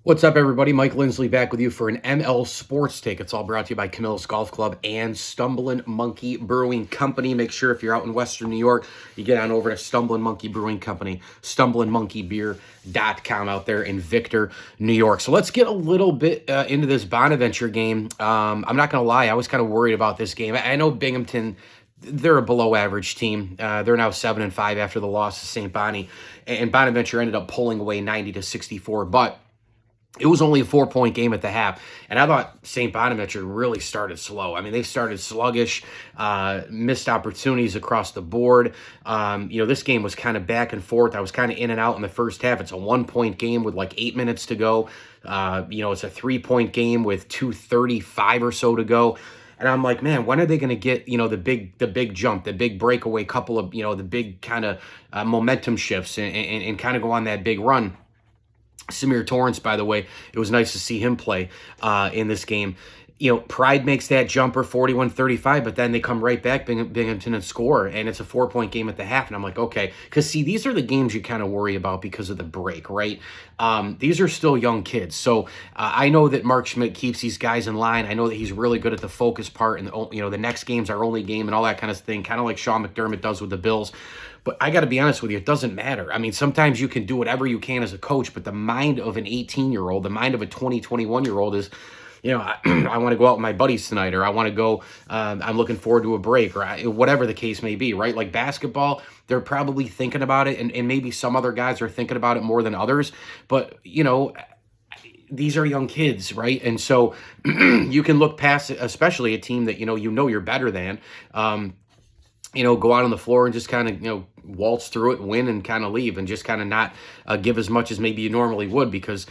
What's up, everybody? Mike Lindsley back with you for an ML Sports Take. It's all brought to you by Camillus Golf Club and Stumblin' Monkey Brewing Company. Make sure if you're out in Western New York, you get on over to Stumblin' Monkey Brewing Company, StumblingMonkeyBeer.com out there in Victor, New York. So let's get a little bit into this Bonaventure game. I'm not going to lie, I was kind of worried about this game. I know Binghamton, they're a below average team. They're now 7-5 after the loss to St. Bonnie, and Bonaventure ended up pulling away 90-64, but it was only a 4-point game at the half, and I thought St. Bonaventure really started slow. I mean, they started sluggish, missed opportunities across the board. This game was kind of back and forth. I was kind of in and out in the first half. It's a 1-point game with like 8 minutes to go. It's a 3-point game with 2:35 or so to go. And I'm like, man, when are they going to get, the big jump, the big breakaway, couple of, the big kind of momentum shifts and kind of go on that big run? Samir Torrance, by the way, it was nice to see him play in this game. Pride makes that jumper 41-35, but then they come right back, Binghamton, and score, and it's a 4-point game at the half. And I'm like, okay, because see, these are the games you kind of worry about because of the break, right? These are still young kids. So I know that Mark Schmidt keeps these guys in line. I know that he's really good at the focus part, and the next game's our only game and all that kind of thing, kind of like Sean McDermott does with the Bills. But I got to be honest with you, it doesn't matter. I mean, sometimes you can do whatever you can as a coach, but the mind of an 18-year-old, the mind of a 21-year-old is, I want to go out with my buddies tonight, or I want to go, I'm looking forward to a break, or whatever the case may be, right? Like basketball, they're probably thinking about it, and maybe some other guys are thinking about it more than others, but, these are young kids, right? And so you can look past, especially a team that, you're better than, go out on the floor and just kind of, waltz through it, win, and kind of leave, and just kind of not give as much as maybe you normally would because,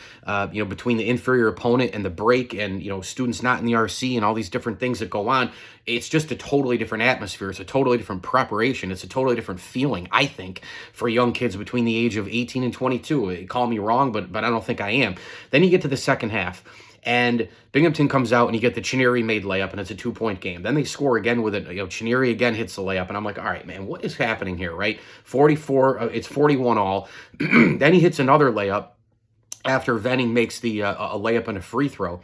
between the inferior opponent and the break and, students not in the RC and all these different things that go on, it's just a totally different atmosphere. It's a totally different preparation. It's a totally different feeling, I think, for young kids between the age of 18 and 22. Call me wrong, but I don't think I am. Then you get to the second half, and Binghamton comes out and you get the Chineri made layup, and it's a 2-point game. Then they score again with it. Chineri again hits the layup, and I'm like, all right, man, what is happening here, right? 44, it's 41 all. Then he hits another layup after Venning makes the a layup and a free throw.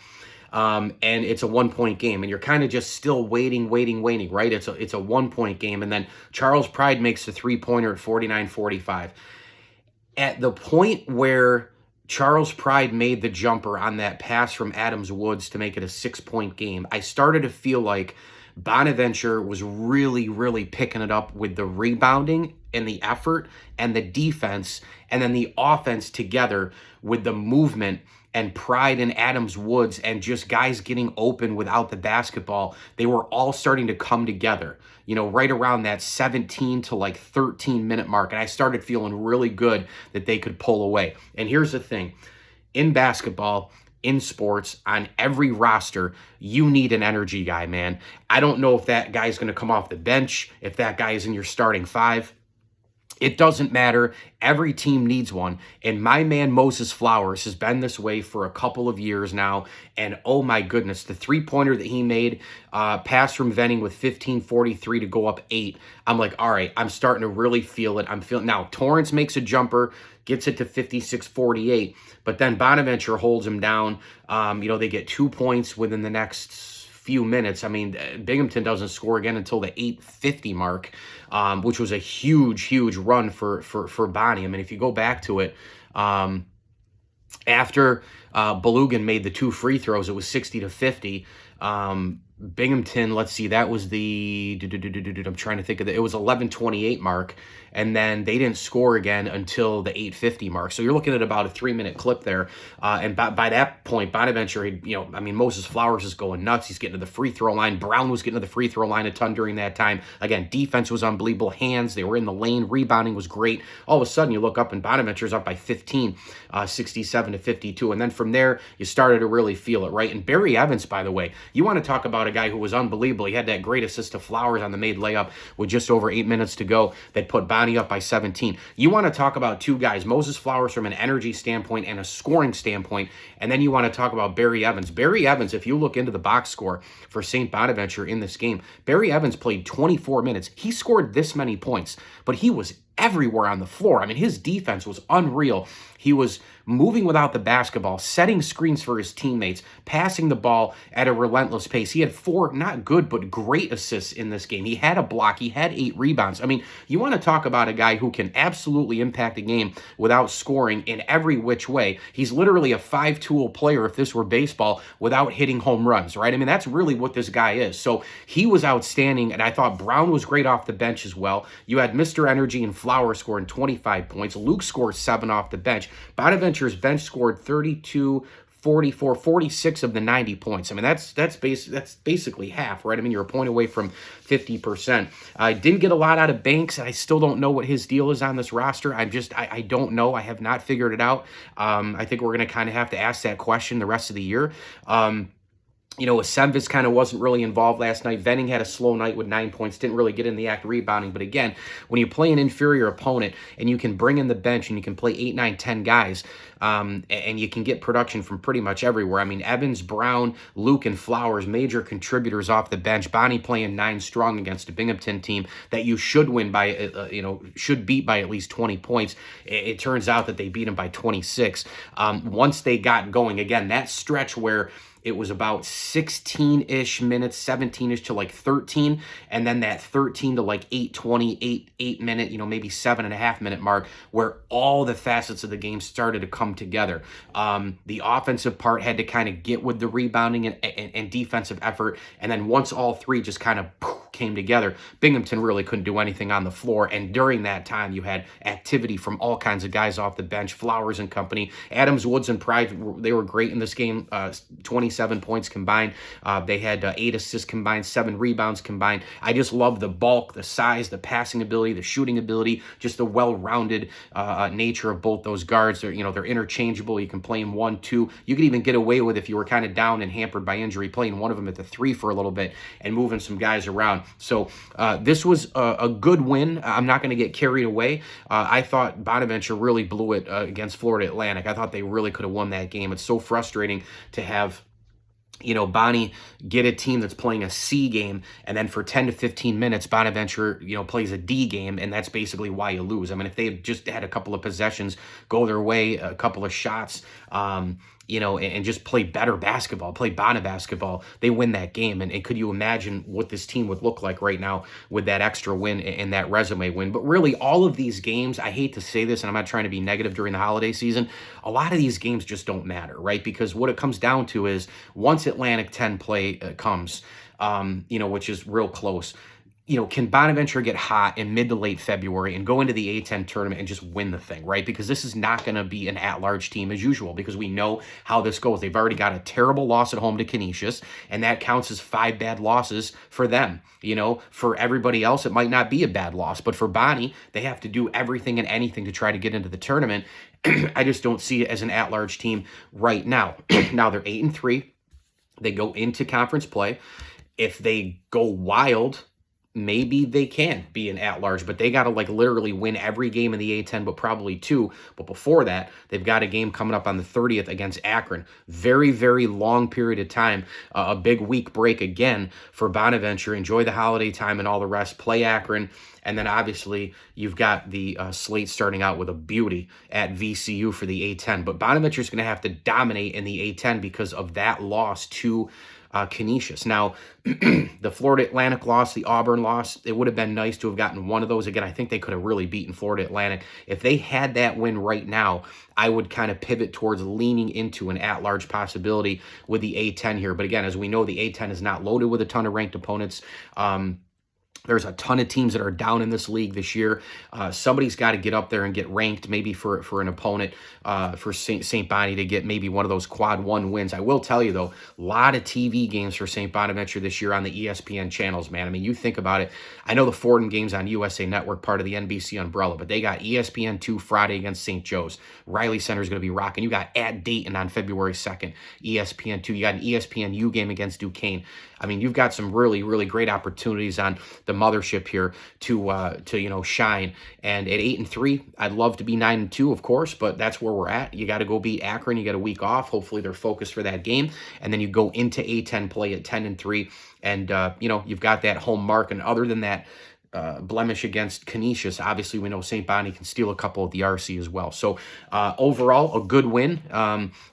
And it's a 1-point game, and you're kind of just still waiting, right? It's a 1-point game, and then Charles Pride makes the 3-pointer at 49-45. At the point where Charles Pride made the jumper on that pass from Adams Woods to make it a 6-point game, I started to feel like Bonaventure was really, really picking it up with the rebounding and the effort and the defense, and then the offense together with the movement and Pride and Adams Woods and just guys getting open without the basketball. They were all starting to come together, right around that 17 to like 13-minute mark. And I started feeling really good that they could pull away. And here's the thing. In basketball, in sports, on every roster, you need an energy guy, man. I don't know if that guy's going to come off the bench, if that guy is in your starting five. It doesn't matter. Every team needs one. And my man Moses Flowers has been this way for a couple of years now. And oh my goodness, the 3-pointer that he made, pass from Venning with 15:43 to go up 8. I'm like, all right, I'm starting to really feel it. I'm feeling now. Torrance makes a jumper, gets it to 56-48, but then Bonaventure holds him down. They get 2 points within the next few minutes. I mean, Binghamton doesn't score again until the 8:50 mark, which was a huge run for Bonnie. I mean, if you go back to it, after Belugan made the 2 free throws, it was 60-50. Binghamton, let's see, that was the, I'm trying to think of it was 11:28 mark, and then they didn't score again until the 8:50 mark. So you're looking at about a 3-minute clip there, and by that point, Bonaventure, Moses Flowers is going nuts. He's getting to the free throw line. Brown was getting to the free throw line a ton during that time. Again, defense was unbelievable. Hands, they were in the lane. Rebounding was great. All of a sudden, you look up and Bonaventure's up by 15, 67-52, and then from there, you started to really feel it, right? And Barry Evans, by the way, you want to talk about a guy who was unbelievable. He had that great assist to Flowers on the made layup with just over 8 minutes to go that put Bonnie up by 17. You want to talk about two guys, Moses Flowers from an energy standpoint and a scoring standpoint, and then you want to talk about Barry Evans. Barry Evans, if you look into the box score for St. Bonaventure in this game, Barry Evans played 24 minutes. He scored this many points, but he was everywhere on the floor. I mean, his defense was unreal. He was moving without the basketball, setting screens for his teammates, passing the ball at a relentless pace. He had 4 not good but great assists in this game. He had a block. He had 8 rebounds. I mean, you want to talk about a guy who can absolutely impact a game without scoring in every which way. He's literally a 5-tool player if this were baseball without hitting home runs, right? I mean, that's really what this guy is. So he was outstanding, and I thought Brown was great off the bench as well. You had Mr. Energy and Flower scoring 25 points. Luke scored 7 off the bench. Bonaventure's bench scored 32, 44, 46 of the 90 points. I mean, that's basically half, right? I mean, you're a point away from 50%. I didn't get a lot out of Banks, and I still don't know what his deal is on this roster. I don't know. I have not figured it out. I think we're going to kind of have to ask that question the rest of the year. Semvis kind of wasn't really involved last night. Venning had a slow night with 9 points, didn't really get in the act rebounding. But again, when you play an inferior opponent and you can bring in the bench and you can play 8, 9, 10 guys, and you can get production from pretty much everywhere. I mean, Evans, Brown, Luke, and Flowers, major contributors off the bench. Bonnie playing 9 strong against a Binghamton team that you should win by, should beat by at least 20 points. It turns out that they beat him by 26. Once they got going, again, that stretch where it was about 16-ish minutes, 17-ish to like 13, and then that 13 to like 8:20, 8 minute, maybe 7.5 minute mark, where all the facets of the game started to come together. The offensive part had to kind of get with the rebounding and defensive effort, and then once all three just kind of came together, Binghamton really couldn't do anything on the floor, and during that time, you had activity from all kinds of guys off the bench, Flowers and company. Adams, Woods, and Pride, they were great in this game, 27 points combined. They had 8 assists combined, 7 rebounds combined. I just love the bulk, the size, the passing ability, the shooting ability, just the well-rounded nature of both those guards. They're interchangeable. You can play them 1, 2. You could even get away with, if you were kind of down and hampered by injury, playing one of them at the 3 for a little bit and moving some guys around. So this was a good win. I'm not going to get carried away. I thought Bonaventure really blew it against Florida Atlantic. I thought they really could have won that game. It's so frustrating to have Bonnie get a team that's playing a C game, and then for 10 to 15 minutes, Bonaventure, plays a D game, and that's basically why you lose. I mean, if they had just had a couple of possessions go their way, a couple of shots, and just play better basketball, play Bonnie basketball, they win that game. And could you imagine what this team would look like right now with that extra win and that resume win? But really, all of these games, I hate to say this, and I'm not trying to be negative during the holiday season, a lot of these games just don't matter, right? Because what it comes down to is once Atlantic 10 play comes, which is real close, can Bonaventure get hot in mid to late February and go into the A10 tournament and just win the thing, right? Because this is not going to be an at-large team as usual, because we know how this goes. They've already got a terrible loss at home to Canisius, and that counts as 5 bad losses for them. For everybody else, it might not be a bad loss, but for Bonnie, they have to do everything and anything to try to get into the tournament. I just don't see it as an at-large team right now. Now they're 8-3. They go into conference play. If they go wild, maybe they can be an at-large, but they got to literally win every game in the A10, but probably 2. But before that, they've got a game coming up on the 30th against Akron. Very, very long period of time, a big week break again for Bonaventure. Enjoy the holiday time and all the rest. Play Akron. And then obviously you've got the slate starting out with a beauty at VCU for the A10. But Bonaventure's going to have to dominate in the A10 because of that loss to Canisius. Now, the Florida Atlantic loss, the Auburn loss, it would have been nice to have gotten one of those. Again, I think they could have really beaten Florida Atlantic. If they had that win right now, I would kind of pivot towards leaning into an at-large possibility with the A10 here. But again, as we know, the A10 is not loaded with a ton of ranked opponents. There's a ton of teams that are down in this league this year. Somebody's got to get up there and get ranked, maybe for an opponent, for St. Bonnie to get maybe one of those quad 1 wins. I will tell you, though, a lot of TV games for St. Bonaventure this year on the ESPN channels, man. I mean, you think about it. I know the Fordham game's on USA Network, part of the NBC umbrella, but they got ESPN2 Friday against St. Joe's. Riley Center's going to be rocking. You got at Dayton on February 2nd, ESPN2. You got an ESPNU game against Duquesne. I mean, you've got some really, really great opportunities on the mothership here to shine. And at 8-3, I'd love to be 9-2, of course, but that's where we're at. You got to go beat Akron. You got a week off. Hopefully they're focused for that game. And then you go into A10 play at 10-3. And, you've got that home mark. And other than that, blemish against Canisius. Obviously, we know St. Bonnie can steal a couple at the RC as well. So overall, a good win.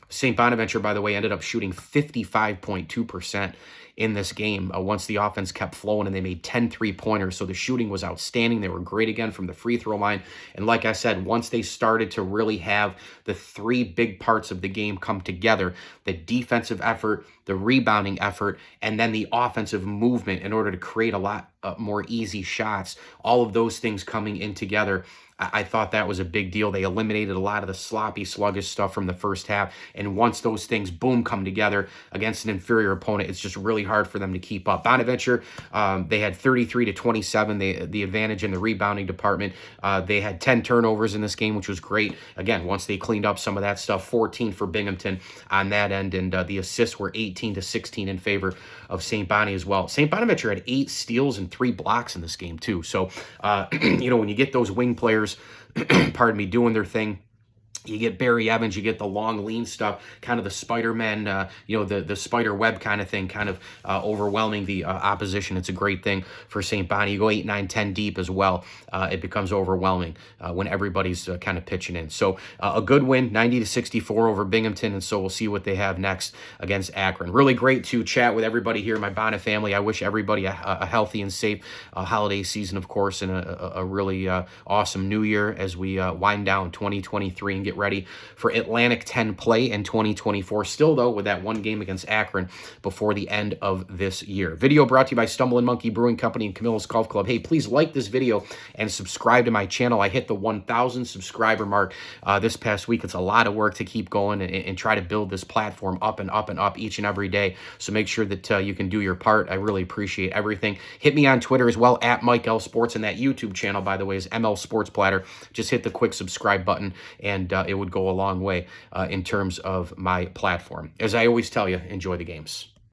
St. Bonaventure, by the way, ended up shooting 55.2% in this game once the offense kept flowing, and they made 10 3-pointers. So the shooting was outstanding. They were great again from the free throw line. And like I said, once they started to really have the three big parts of the game come together, the defensive effort, the rebounding effort, and then the offensive movement in order to create a lot more easy shots, all of those things coming in together, I thought that was a big deal. They eliminated a lot of the sloppy, sluggish stuff from the first half. And once those things, boom, come together against an inferior opponent, it's just really hard for them to keep up. Bonaventure, they had 33 to 27, the advantage in the rebounding department. They had 10 turnovers in this game, which was great. Again, once they cleaned up some of that stuff, 14 for Binghamton on that end. And the assists were 18 to 16 in favor of St. Bonnie as well. St. Bonaventure had 8 steals and 3 blocks in this game, too. So, when you get those wing players, pardon me, doing their thing, you get Barry Evans, you get the long, lean stuff, kind of the Spider-Man, the spider web kind of thing, kind of overwhelming the opposition. It's a great thing for St. Bonnie. You go 8, 9, 10 deep as well. It becomes overwhelming when everybody's kind of pitching in. So a good win, 90 to 64 over Binghamton, and so we'll see what they have next against Akron. Really great to chat with everybody here in my Bonnet family. I wish everybody a healthy and safe holiday season, of course, and a really awesome new year as we wind down 2023 and get ready for Atlantic 10 play in 2024. Still, though, with that one game against Akron before the end of this year. Video brought to you by Stumbling Monkey Brewing Company and Camillus Golf Club. Hey, please like this video and subscribe to my channel. I hit the 1,000 subscriber mark this past week. It's a lot of work to keep going and try to build this platform up and up and up each and every day. So make sure that you can do your part. I really appreciate everything. Hit me on Twitter as well, at Mike L Sports, and that YouTube channel, by the way, is ML Sports Platter. Just hit the quick subscribe button, and it would go a long way in terms of my platform. As I always tell you, enjoy the games.